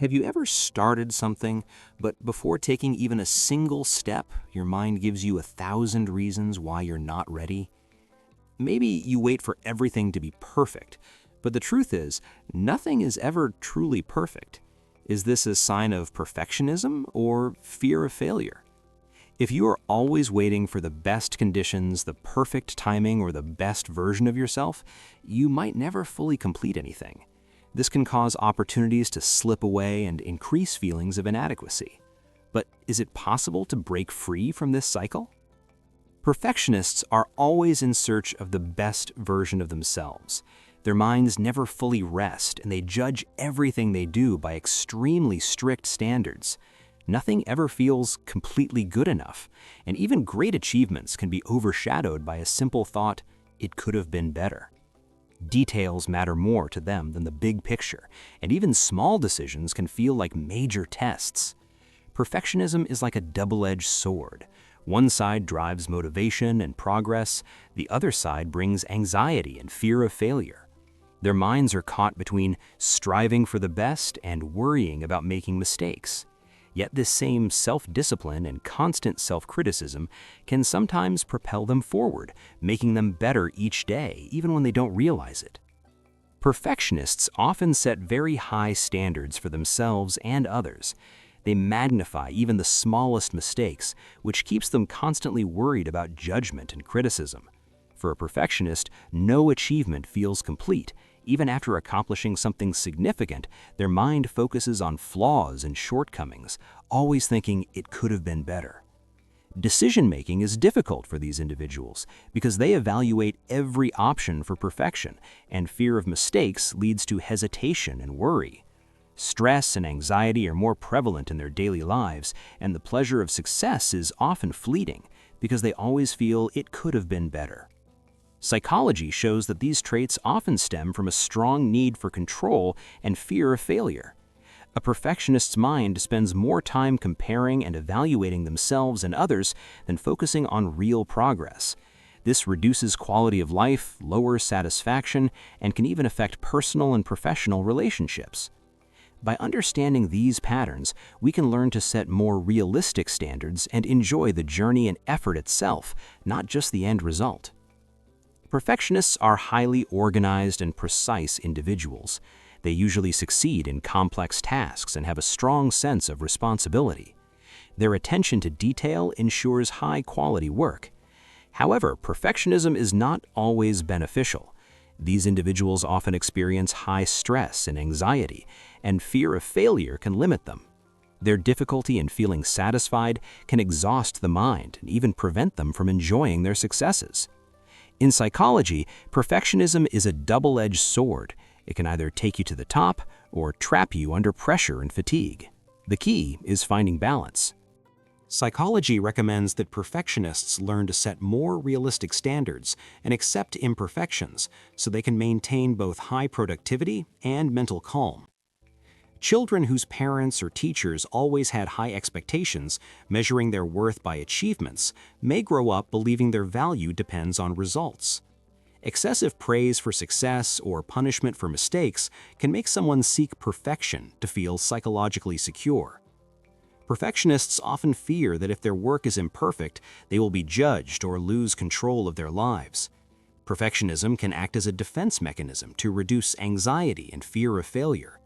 Have you ever started something, but before taking even a single step, your mind gives you 1,000 reasons why you're not ready? Maybe you wait for everything to be perfect, but the truth is, nothing is ever truly perfect. Is this a sign of perfectionism or fear of failure? If you are always waiting for the best conditions, the perfect timing, or the best version of yourself, you might never fully complete anything. This can cause opportunities to slip away and increase feelings of inadequacy. But is it possible to break free from this cycle? Perfectionists are always in search of the best version of themselves. Their minds never fully rest, and they judge everything they do by extremely strict standards. Nothing ever feels completely good enough, and even great achievements can be overshadowed by a simple thought, "It could have been better." Details matter more to them than the big picture, and even small decisions can feel like major tests. Perfectionism is like a double-edged sword. One side drives motivation and progress, the other side brings anxiety and fear of failure. Their minds are caught between striving for the best and worrying about making mistakes. Yet this same self-discipline and constant self-criticism can sometimes propel them forward, making them better each day, even when they don't realize it. Perfectionists often set very high standards for themselves and others. They magnify even the smallest mistakes, which keeps them constantly worried about judgment and criticism. For a perfectionist, no achievement feels complete. Even after accomplishing something significant, their mind focuses on flaws and shortcomings, always thinking it could have been better. Decision-making is difficult for these individuals because they evaluate every option for perfection, and fear of mistakes leads to hesitation and worry. Stress and anxiety are more prevalent in their daily lives, and the pleasure of success is often fleeting because they always feel it could have been better. Psychology shows that these traits often stem from a strong need for control and fear of failure. A perfectionist's mind spends more time comparing and evaluating themselves and others than focusing on real progress. This reduces quality of life, lowers satisfaction, and can even affect personal and professional relationships. By understanding these patterns, we can learn to set more realistic standards and enjoy the journey and effort itself, not just the end result. Perfectionists are highly organized and precise individuals. They usually succeed in complex tasks and have a strong sense of responsibility. Their attention to detail ensures high-quality work. However, perfectionism is not always beneficial. These individuals often experience high stress and anxiety, and fear of failure can limit them. Their difficulty in feeling satisfied can exhaust the mind and even prevent them from enjoying their successes. In psychology, perfectionism is a double-edged sword. It can either take you to the top or trap you under pressure and fatigue. The key is finding balance. Psychology recommends that perfectionists learn to set more realistic standards and accept imperfections so they can maintain both high productivity and mental calm. Children whose parents or teachers always had high expectations, measuring their worth by achievements, may grow up believing their value depends on results. Excessive praise for success or punishment for mistakes can make someone seek perfection to feel psychologically secure. Perfectionists often fear that if their work is imperfect, they will be judged or lose control of their lives. Perfectionism can act as a defense mechanism to reduce anxiety and fear of failure.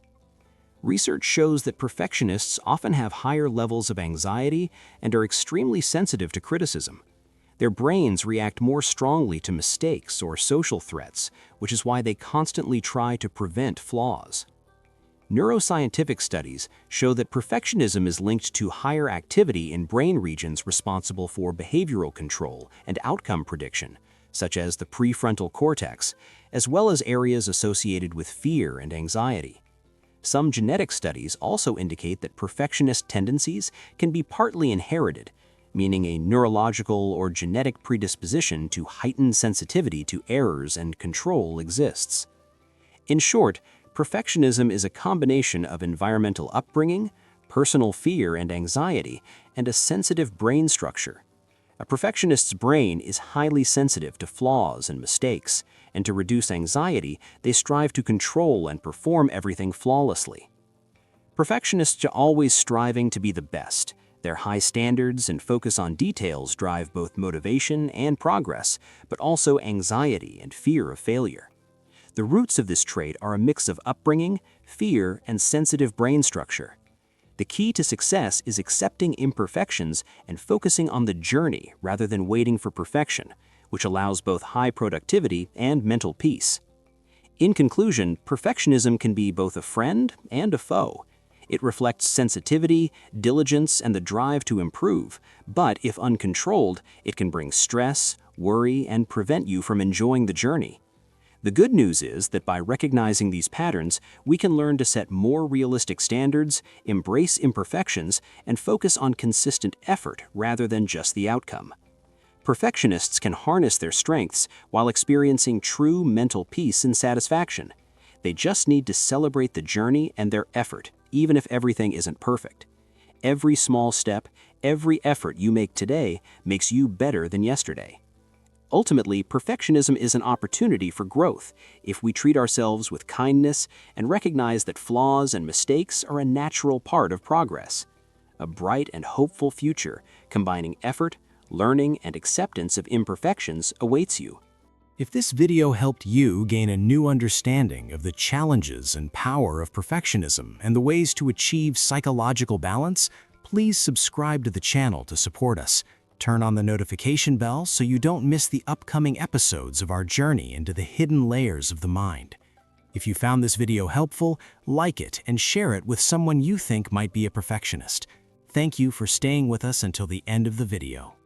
Research shows that perfectionists often have higher levels of anxiety and are extremely sensitive to criticism. Their brains react more strongly to mistakes or social threats, which is why they constantly try to prevent flaws. Neuroscientific studies show that perfectionism is linked to higher activity in brain regions responsible for behavioral control and outcome prediction, such as the prefrontal cortex, as well as areas associated with fear and anxiety. Some genetic studies also indicate that perfectionist tendencies can be partly inherited, meaning a neurological or genetic predisposition to heightened sensitivity to errors and control exists. In short, perfectionism is a combination of environmental upbringing, personal fear and anxiety, and a sensitive brain structure. A perfectionist's brain is highly sensitive to flaws and mistakes, and to reduce anxiety, they strive to control and perform everything flawlessly. Perfectionists are always striving to be the best. Their high standards and focus on details drive both motivation and progress, but also anxiety and fear of failure. The roots of this trait are a mix of upbringing, fear, and sensitive brain structure. The key to success is accepting imperfections and focusing on the journey rather than waiting for perfection, which allows both high productivity and mental peace. In conclusion, perfectionism can be both a friend and a foe. It reflects sensitivity, diligence, and the drive to improve, but if uncontrolled, it can bring stress, worry, and prevent you from enjoying the journey. The good news is that by recognizing these patterns, we can learn to set more realistic standards, embrace imperfections, and focus on consistent effort rather than just the outcome. Perfectionists can harness their strengths while experiencing true mental peace and satisfaction. They just need to celebrate the journey and their effort, even if everything isn't perfect. Every small step, every effort you make today makes you better than yesterday. Ultimately, perfectionism is an opportunity for growth if we treat ourselves with kindness and recognize that flaws and mistakes are a natural part of progress. A bright and hopeful future, combining effort, learning, and acceptance of imperfections awaits you. If this video helped you gain a new understanding of the challenges and power of perfectionism and the ways to achieve psychological balance, please subscribe to the channel to support us. Turn on the notification bell so you don't miss the upcoming episodes of our journey into the hidden layers of the mind. If you found this video helpful, like it and share it with someone you think might be a perfectionist. Thank you for staying with us until the end of the video.